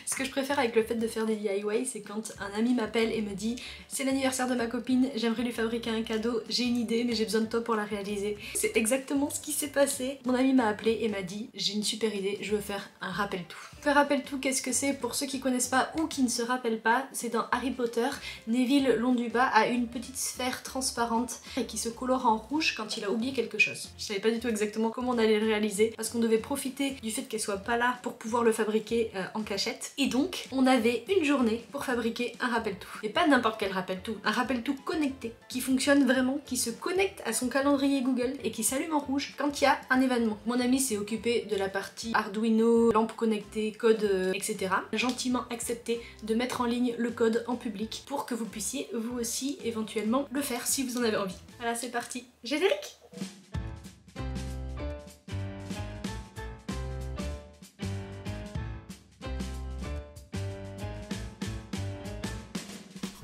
Ce que je préfère avec le fait de faire des DIY, c'est quand un ami m'appelle et me dit c'est l'anniversaire de ma copine, j'aimerais lui fabriquer un cadeau, j'ai une idée mais j'ai besoin de toi pour la réaliser. C'est exactement ce qui s'est passé. Mon ami m'a appelé et m'a dit j'ai une super idée, je veux faire un rappel-tout. Faire rappel-tout, qu'est-ce que c'est? Pour ceux qui connaissent pas ou qui ne se rappellent pas, c'est dans Harry Potter, Neville Londubat a une petite sphère transparente et qui se colore en rouge quand il a oublié quelque chose. Je savais pas du tout exactement comment on allait le réaliser parce qu'on devait profiter du fait qu'elle soit pas là pour pouvoir le fabriquer en cachette. Et donc, on avait une journée pour fabriquer un rappel-tout. Et pas n'importe quel rappel-tout, un rappel-tout connecté, qui fonctionne vraiment, qui se connecte à son calendrier Google et qui s'allume en rouge quand il y a un événement. Mon ami s'est occupé de la partie Arduino, lampe connectée, code, etc. Gentiment accepté de mettre en ligne le code en public pour que vous puissiez vous aussi éventuellement le faire si vous en avez envie. Voilà, c'est parti. Générique!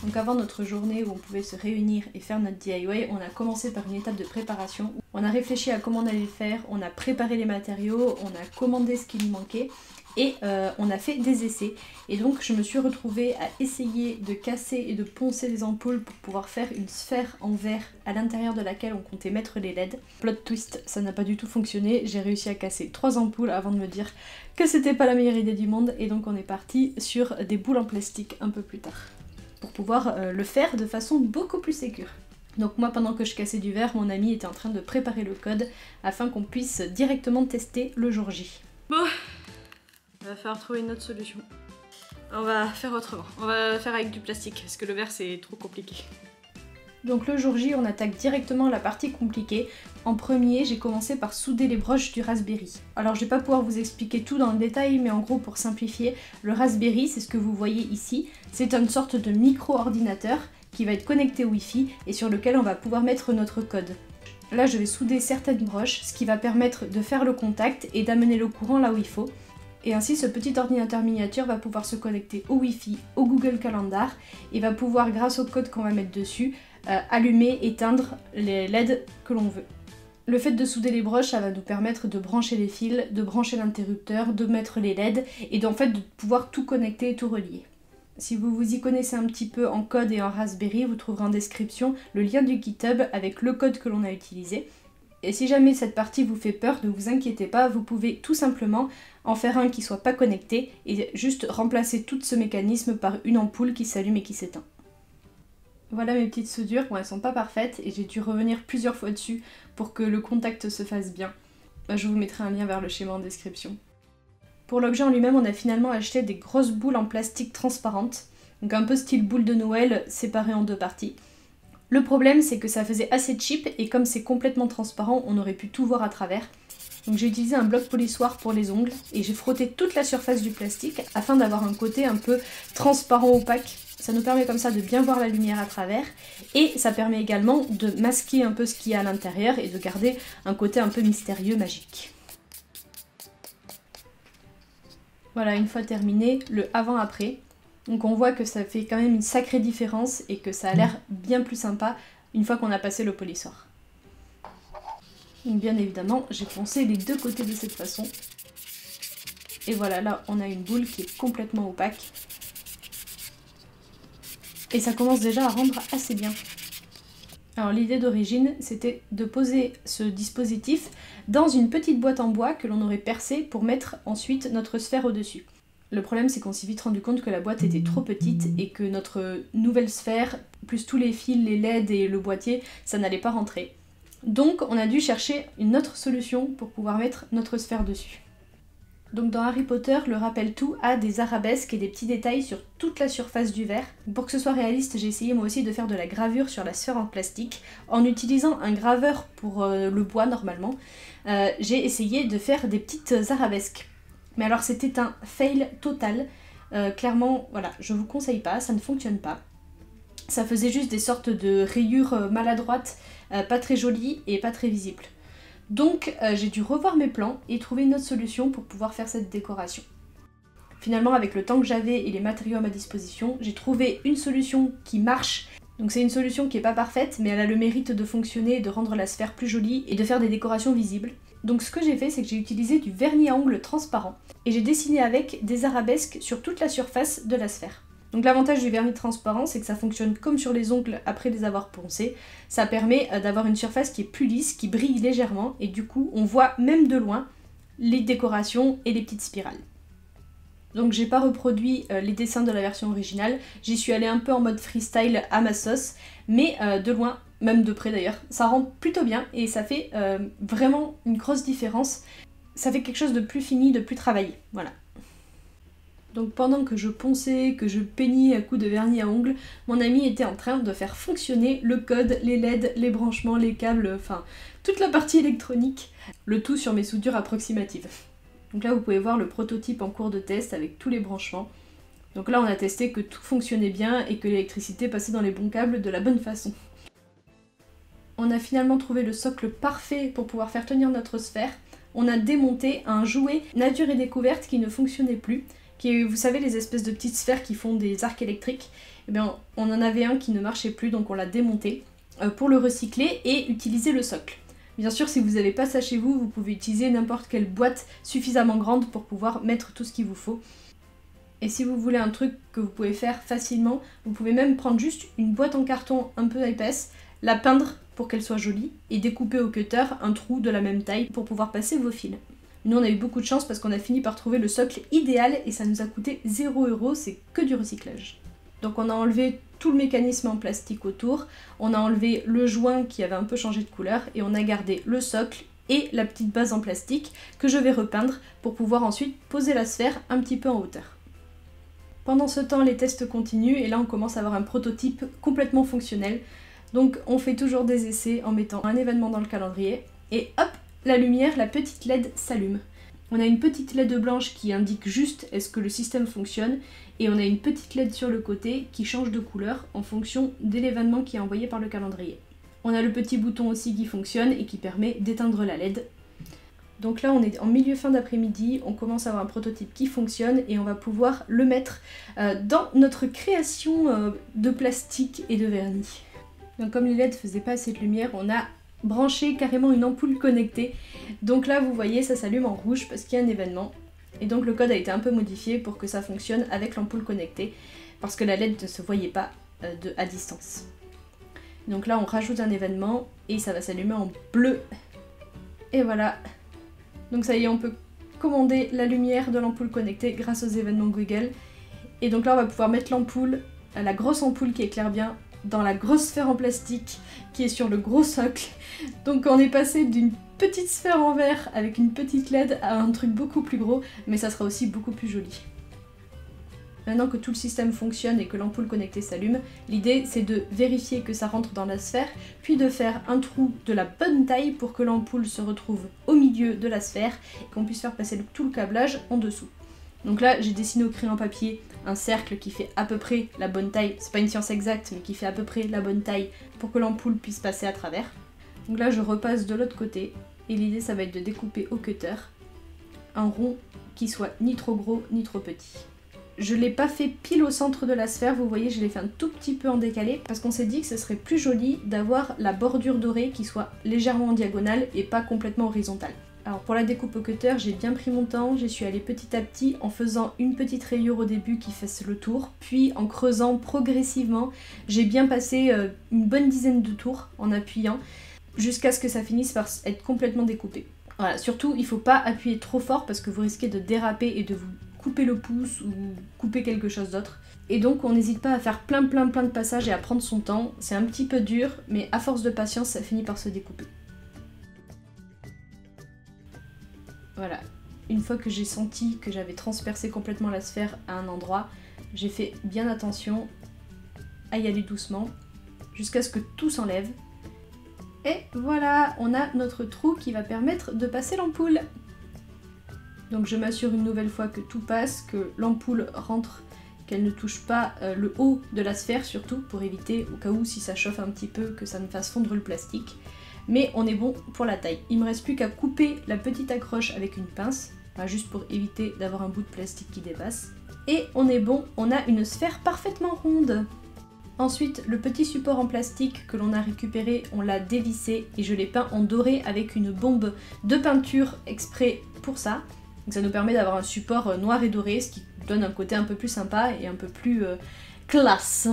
Donc avant notre journée où on pouvait se réunir et faire notre DIY, on a commencé par une étape de préparation. On a réfléchi à comment on allait le faire, on a préparé les matériaux, on a commandé ce qui nous manquait et on a fait des essais. Et donc je me suis retrouvée à essayer de casser et de poncer des ampoules pour pouvoir faire une sphère en verre à l'intérieur de laquelle on comptait mettre les LED. Plot twist, ça n'a pas du tout fonctionné, j'ai réussi à casser 3 ampoules avant de me dire que c'était pas la meilleure idée du monde et donc on est parti sur des boules en plastique un peu plus tard. Pour pouvoir le faire de façon beaucoup plus sécure. Donc moi pendant que je cassais du verre, mon ami était en train de préparer le code afin qu'on puisse directement tester le jour J. Bon, on va falloir trouver une autre solution. On va faire autrement, on va faire avec du plastique parce que le verre c'est trop compliqué. Donc le jour J, on attaque directement la partie compliquée. En premier, j'ai commencé par souder les broches du Raspberry. Alors je vais pas pouvoir vous expliquer tout dans le détail, mais en gros pour simplifier, le Raspberry, c'est ce que vous voyez ici, c'est une sorte de micro-ordinateur qui va être connecté au Wi-Fi et sur lequel on va pouvoir mettre notre code. Là je vais souder certaines broches, ce qui va permettre de faire le contact et d'amener le courant là où il faut. Et ainsi ce petit ordinateur miniature va pouvoir se connecter au Wi-Fi, au Google Calendar et va pouvoir, grâce au code qu'on va mettre dessus, allumer, éteindre les LED que l'on veut. Le fait de souder les broches, ça va nous permettre de brancher les fils, de brancher l'interrupteur, de mettre les LED et en fait de pouvoir tout connecter et tout relier. Si vous vous y connaissez un petit peu en code et en Raspberry, vous trouverez en description le lien du GitHub avec le code que l'on a utilisé. Et si jamais cette partie vous fait peur, ne vous inquiétez pas, vous pouvez tout simplement en faire un qui soit pas connecté et juste remplacer tout ce mécanisme par une ampoule qui s'allume et qui s'éteint. Voilà mes petites soudures, bon elles sont pas parfaites et j'ai dû revenir plusieurs fois dessus pour que le contact se fasse bien. Je vous mettrai un lien vers le schéma en description. Pour l'objet en lui-même, on a finalement acheté des grosses boules en plastique transparentes, donc un peu style boule de Noël séparées en 2 parties. Le problème c'est que ça faisait assez cheap et comme c'est complètement transparent, on aurait pu tout voir à travers. Donc j'ai utilisé un bloc polissoir pour les ongles et j'ai frotté toute la surface du plastique afin d'avoir un côté un peu transparent opaque. Ça nous permet comme ça de bien voir la lumière à travers et ça permet également de masquer un peu ce qu'il y a à l'intérieur et de garder un côté un peu mystérieux, magique. Voilà, une fois terminé, le avant-après. Donc on voit que ça fait quand même une sacrée différence et que ça a l'air bien plus sympa une fois qu'on a passé le polissoir. Donc bien évidemment, j'ai poncé les 2 côtés de cette façon. Et voilà, là on a une boule qui est complètement opaque. Et ça commence déjà à rendre assez bien. Alors l'idée d'origine, c'était de poser ce dispositif dans une petite boîte en bois que l'on aurait percée pour mettre ensuite notre sphère au-dessus. Le problème c'est qu'on s'est vite rendu compte que la boîte était trop petite et que notre nouvelle sphère, plus tous les fils, les LED et le boîtier, ça n'allait pas rentrer. Donc on a dû chercher une autre solution pour pouvoir mettre notre sphère dessus. Donc dans Harry Potter, le rappel-tout a des arabesques et des petits détails sur toute la surface du verre. Pour que ce soit réaliste, j'ai essayé moi aussi de faire de la gravure sur la sphère en plastique en utilisant un graveur pour le bois normalement. J'ai essayé de faire des petites arabesques. Mais alors c'était un fail total. Clairement, voilà, je vous conseille pas, ça ne fonctionne pas. Ça faisait juste des sortes de rayures maladroites, pas très jolies et pas très visibles. Donc j'ai dû revoir mes plans et trouver une autre solution pour pouvoir faire cette décoration. Finalement, avec le temps que j'avais et les matériaux à ma disposition, j'ai trouvé une solution qui marche. Donc c'est une solution qui est pas parfaite, mais elle a le mérite de fonctionner, de rendre la sphère plus jolie et de faire des décorations visibles. Donc ce que j'ai fait, c'est que j'ai utilisé du vernis à ongles transparent et j'ai dessiné avec des arabesques sur toute la surface de la sphère. Donc l'avantage du vernis transparent, c'est que ça fonctionne comme sur les ongles après les avoir poncés. Ça permet d'avoir une surface qui est plus lisse, qui brille légèrement et du coup on voit même de loin les décorations et les petites spirales. Donc j'ai pas reproduit les dessins de la version originale, j'y suis allée un peu en mode freestyle à ma sauce, mais de loin, même de près d'ailleurs, ça rend plutôt bien et ça fait vraiment une grosse différence. Ça fait quelque chose de plus fini, de plus travaillé, voilà. Donc pendant que je ponçais, que je peignais à coups de vernis à ongles, mon ami était en train de faire fonctionner le code, les LED, les branchements, les câbles, enfin toute la partie électronique, le tout sur mes soudures approximatives. Donc là vous pouvez voir le prototype en cours de test avec tous les branchements. Donc là on a testé que tout fonctionnait bien et que l'électricité passait dans les bons câbles de la bonne façon. On a finalement trouvé le socle parfait pour pouvoir faire tenir notre sphère. On a démonté un jouet nature et découverte qui ne fonctionnait plus, qui est, vous savez, les espèces de petites sphères qui font des arcs électriques. Eh bien, on en avait un qui ne marchait plus, donc on l'a démonté pour le recycler et utiliser le socle. Bien sûr, si vous n'avez pas ça chez vous, vous pouvez utiliser n'importe quelle boîte suffisamment grande pour pouvoir mettre tout ce qu'il vous faut. Et si vous voulez un truc que vous pouvez faire facilement, vous pouvez même prendre juste une boîte en carton un peu épaisse, la peindre pour qu'elle soit jolie, et découper au cutter un trou de la même taille pour pouvoir passer vos fils. Nous on a eu beaucoup de chance parce qu'on a fini par trouver le socle idéal et ça nous a coûté 0 €, c'est que du recyclage. Donc on a enlevé tout le mécanisme en plastique autour, on a enlevé le joint qui avait un peu changé de couleur et on a gardé le socle et la petite base en plastique que je vais repeindre pour pouvoir ensuite poser la sphère un petit peu en hauteur. Pendant ce temps les tests continuent et là on commence à avoir un prototype complètement fonctionnel. Donc on fait toujours des essais en mettant un événement dans le calendrier et hop, la lumière, la petite LED s'allume. On a une petite LED blanche qui indique juste est-ce que le système fonctionne et on a une petite LED sur le côté qui change de couleur en fonction de l'événement qui est envoyé par le calendrier. On a le petit bouton aussi qui fonctionne et qui permet d'éteindre la LED. Donc là on est en milieu fin d'après-midi, on commence à avoir un prototype qui fonctionne et on va pouvoir le mettre dans notre création de plastique et de vernis. Donc comme les LED faisaient pas assez de lumière, on a branché carrément une ampoule connectée. Donc là vous voyez ça s'allume en rouge parce qu'il y a un événement. Et donc le code a été un peu modifié pour que ça fonctionne avec l'ampoule connectée parce que la LED ne se voyait pas à distance. Donc là on rajoute un événement et ça va s'allumer en bleu. Et voilà. Donc ça y est, on peut commander la lumière de l'ampoule connectée grâce aux événements Google. Et donc là on va pouvoir mettre l'ampoule, la grosse ampoule qui éclaire bien, dans la grosse sphère en plastique qui est sur le gros socle. Donc on est passé d'une petite sphère en verre avec une petite LED à un truc beaucoup plus gros, mais ça sera aussi beaucoup plus joli. Maintenant que tout le système fonctionne et que l'ampoule connectée s'allume, l'idée c'est de vérifier que ça rentre dans la sphère, puis de faire un trou de la bonne taille pour que l'ampoule se retrouve au milieu de la sphère et qu'on puisse faire passer tout le câblage en dessous. Donc là j'ai dessiné au crayon papier un cercle qui fait à peu près la bonne taille, c'est pas une science exacte mais qui fait à peu près la bonne taille pour que l'ampoule puisse passer à travers. Donc là je repasse de l'autre côté et l'idée ça va être de découper au cutter un rond qui soit ni trop gros ni trop petit. Je l'ai pas fait pile au centre de la sphère, vous voyez je l'ai fait un tout petit peu en décalé parce qu'on s'est dit que ce serait plus joli d'avoir la bordure dorée qui soit légèrement en diagonale et pas complètement horizontale. Alors pour la découpe au cutter, j'ai bien pris mon temps, j'y suis allée petit à petit en faisant une petite rayure au début qui fasse le tour, puis en creusant progressivement, j'ai bien passé une bonne dizaine de tours en appuyant jusqu'à ce que ça finisse par être complètement découpé. Voilà, surtout il faut pas appuyer trop fort parce que vous risquez de déraper et de vous couper le pouce ou couper quelque chose d'autre. Et donc on n'hésite pas à faire plein de passages et à prendre son temps, c'est un petit peu dur, mais à force de patience ça finit par se découper. Voilà, une fois que j'ai senti que j'avais transpercé complètement la sphère à un endroit, j'ai fait bien attention à y aller doucement, jusqu'à ce que tout s'enlève. Et voilà, on a notre trou qui va permettre de passer l'ampoule. Donc je m'assure une nouvelle fois que tout passe, que l'ampoule rentre, qu'elle ne touche pas le haut de la sphère surtout, pour éviter, au cas où si ça chauffe un petit peu, que ça ne fasse fondre le plastique. Mais on est bon pour la taille. Il me reste plus qu'à couper la petite accroche avec une pince, juste pour éviter d'avoir un bout de plastique qui dépasse. Et on est bon, on a une sphère parfaitement ronde. Ensuite, le petit support en plastique que l'on a récupéré, on l'a dévissé et je l'ai peint en doré avec une bombe de peinture exprès pour ça. Donc ça nous permet d'avoir un support noir et doré, ce qui donne un côté un peu plus sympa et un peu plus classe.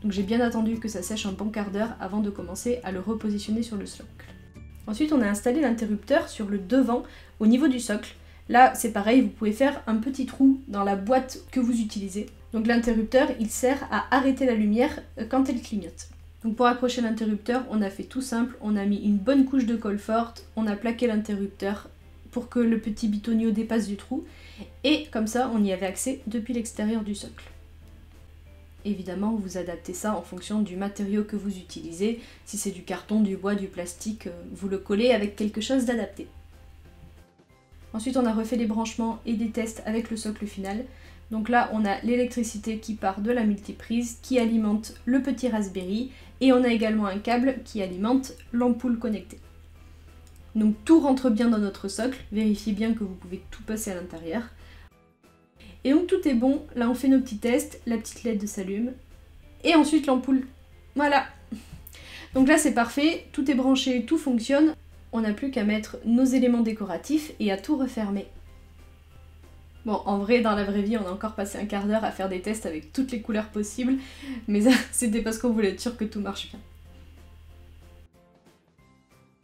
Donc j'ai bien attendu que ça sèche un bon quart d'heure avant de commencer à le repositionner sur le socle. Ensuite, on a installé l'interrupteur sur le devant au niveau du socle. Là, c'est pareil, vous pouvez faire un petit trou dans la boîte que vous utilisez. Donc l'interrupteur, il sert à arrêter la lumière quand elle clignote. Donc pour accrocher l'interrupteur, on a fait tout simple, on a mis une bonne couche de colle forte, on a plaqué l'interrupteur pour que le petit bitonio dépasse du trou, et comme ça, on y avait accès depuis l'extérieur du socle. Évidemment, vous adaptez ça en fonction du matériau que vous utilisez. Si c'est du carton, du bois, du plastique, vous le collez avec quelque chose d'adapté. Ensuite, on a refait les branchements et des tests avec le socle final. Donc là, on a l'électricité qui part de la multiprise, qui alimente le petit Raspberry, et on a également un câble qui alimente l'ampoule connectée. Donc tout rentre bien dans notre socle, vérifiez bien que vous pouvez tout passer à l'intérieur. Et donc tout est bon, là on fait nos petits tests, la petite LED s'allume, et ensuite l'ampoule. Voilà. Donc là c'est parfait, tout est branché, tout fonctionne, on n'a plus qu'à mettre nos éléments décoratifs et à tout refermer. Bon, en vrai, dans la vraie vie, on a encore passé un quart d'heure à faire des tests avec toutes les couleurs possibles, mais ça, c'était parce qu'on voulait être sûr que tout marche bien.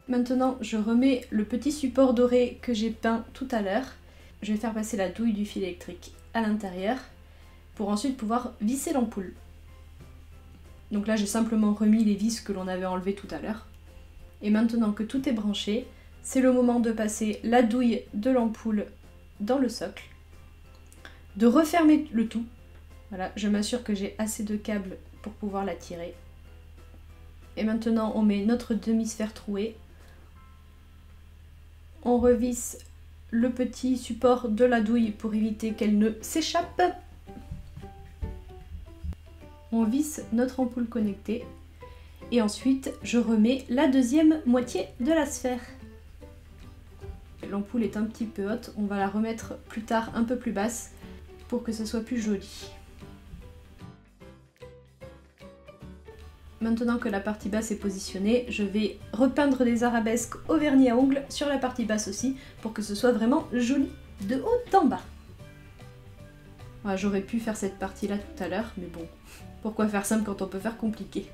Maintenant, je remets le petit support doré que j'ai peint tout à l'heure. Je vais faire passer la douille du fil électrique à l'intérieur pour ensuite pouvoir visser l'ampoule. Donc là, j'ai simplement remis les vis que l'on avait enlevées tout à l'heure. Et maintenant que tout est branché, c'est le moment de passer la douille de l'ampoule dans le socle, de refermer le tout. Voilà, je m'assure que j'ai assez de câbles pour pouvoir la tirer. Et maintenant, on met notre demi-sphère trouée. On revisse le petit support de la douille pour éviter qu'elle ne s'échappe. On visse notre ampoule connectée. Et ensuite, je remets la deuxième moitié de la sphère. L'ampoule est un petit peu haute, on va la remettre plus tard un peu plus basse pour que ce soit plus joli. Maintenant que la partie basse est positionnée, je vais repeindre des arabesques au vernis à ongles sur la partie basse aussi, pour que ce soit vraiment joli de haut en bas. Voilà, j'aurais pu faire cette partie-là tout à l'heure, mais bon, pourquoi faire simple quand on peut faire compliqué?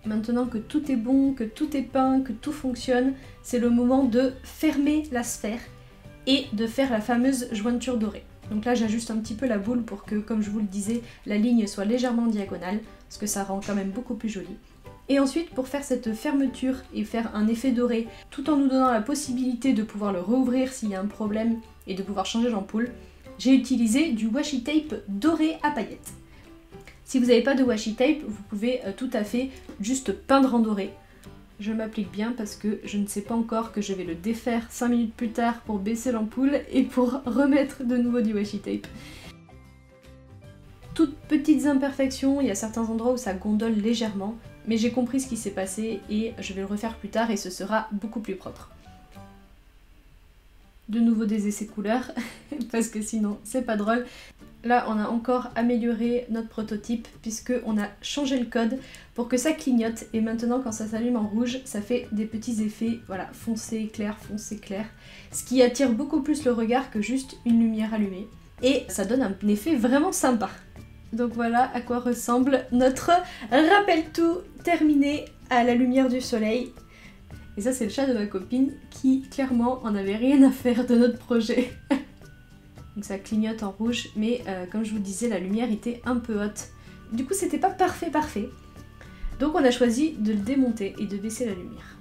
Maintenant que tout est bon, que tout est peint, que tout fonctionne, c'est le moment de fermer la sphère et de faire la fameuse jointure dorée. Donc là j'ajuste un petit peu la boule pour que, comme je vous le disais, la ligne soit légèrement diagonale, parce que ça rend quand même beaucoup plus joli. Et ensuite, pour faire cette fermeture et faire un effet doré, tout en nous donnant la possibilité de pouvoir le rouvrir s'il y a un problème et de pouvoir changer l'ampoule, j'ai utilisé du washi tape doré à paillettes. Si vous n'avez pas de washi tape, vous pouvez tout à fait juste peindre en doré. Je m'applique bien parce que je ne sais pas encore que je vais le défaire 5 minutes plus tard pour baisser l'ampoule et pour remettre de nouveau du washi tape. Toutes petites imperfections, il y a certains endroits où ça gondole légèrement, mais j'ai compris ce qui s'est passé et je vais le refaire plus tard et ce sera beaucoup plus propre. De nouveau des essais couleurs, parce que sinon c'est pas drôle. Là on a encore amélioré notre prototype puisque on a changé le code pour que ça clignote et maintenant quand ça s'allume en rouge ça fait des petits effets, voilà, foncé, clair, ce qui attire beaucoup plus le regard que juste une lumière allumée et ça donne un effet vraiment sympa. Donc voilà à quoi ressemble notre rappel tout terminé à la lumière du soleil. Et ça c'est le chat de ma copine qui clairement en avait rien à faire de notre projet. Donc ça clignote en rouge, mais comme je vous disais, la lumière était un peu haute. Du coup, c'était pas parfait. Donc on a choisi de le démonter et de baisser la lumière.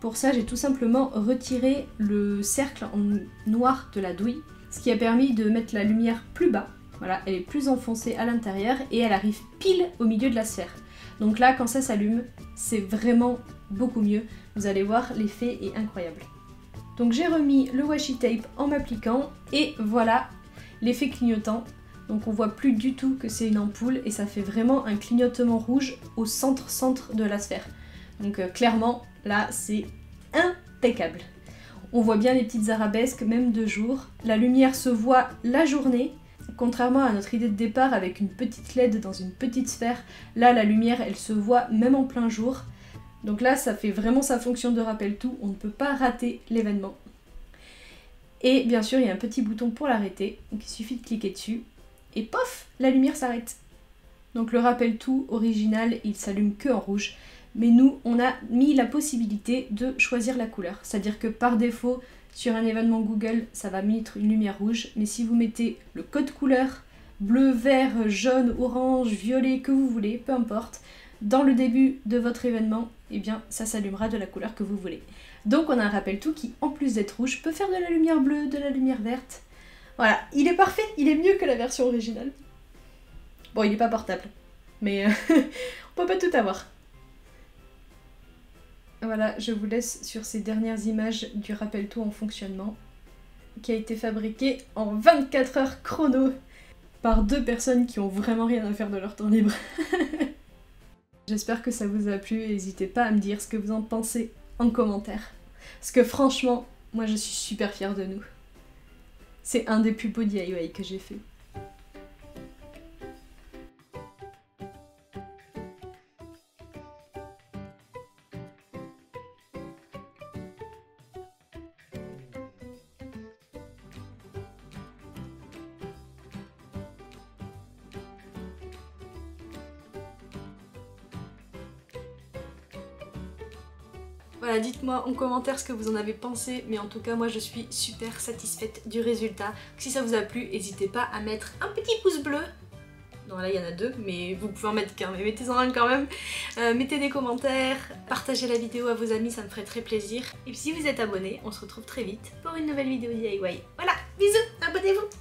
Pour ça, j'ai tout simplement retiré le cercle en noir de la douille, ce qui a permis de mettre la lumière plus bas. Voilà, elle est plus enfoncée à l'intérieur et elle arrive pile au milieu de la sphère. Donc là, quand ça s'allume, c'est vraiment beaucoup mieux. Vous allez voir, l'effet est incroyable. Donc j'ai remis le washi tape en m'appliquant et voilà l'effet clignotant. Donc on voit plus du tout que c'est une ampoule et ça fait vraiment un clignotement rouge au centre de la sphère. Donc clairement là c'est impeccable. On voit bien les petites arabesques même de jour. La lumière se voit la journée. contrairement à notre idée de départ avec une petite LED dans une petite sphère, là la lumière elle se voit même en plein jour. Donc là ça fait vraiment sa fonction de rappel tout, on ne peut pas rater l'événement. Et bien sûr il y a un petit bouton pour l'arrêter, donc il suffit de cliquer dessus et pof, la lumière s'arrête. Donc le rappel tout original il s'allume que en rouge, mais nous on a mis la possibilité de choisir la couleur, c'est-à-dire que par défaut sur un événement Google ça va mettre une lumière rouge, mais si vous mettez le code couleur bleu, vert, jaune, orange, violet, que vous voulez, peu importe, dans le début de votre événement, eh bien ça s'allumera de la couleur que vous voulez. Donc on a un rappel tout qui en plus d'être rouge peut faire de la lumière bleue, de la lumière verte. Voilà, il est parfait, il est mieux que la version originale. Bon, il n'est pas portable, mais on peut pas tout avoir. Voilà, je vous laisse sur ces dernières images du rappel tout en fonctionnement, qui a été fabriqué en 24 heures chrono par 2 personnes qui ont vraiment rien à faire de leur temps libre. J'espère que ça vous a plu, n'hésitez pas à me dire ce que vous en pensez en commentaire. Parce que franchement, moi je suis super fière de nous. C'est un des plus beaux DIY que j'ai fait. Voilà, dites-moi en commentaire ce que vous en avez pensé, mais en tout cas moi je suis super satisfaite du résultat. Si ça vous a plu, n'hésitez pas à mettre un petit pouce bleu. Non là il y en a 2, mais vous pouvez en mettre qu'un, mais mettez-en un quand même. Mettez des commentaires, partagez la vidéo à vos amis, ça me ferait très plaisir. Et puis si vous êtes abonné, on se retrouve très vite pour une nouvelle vidéo DIY. Voilà, bisous, abonnez-vous!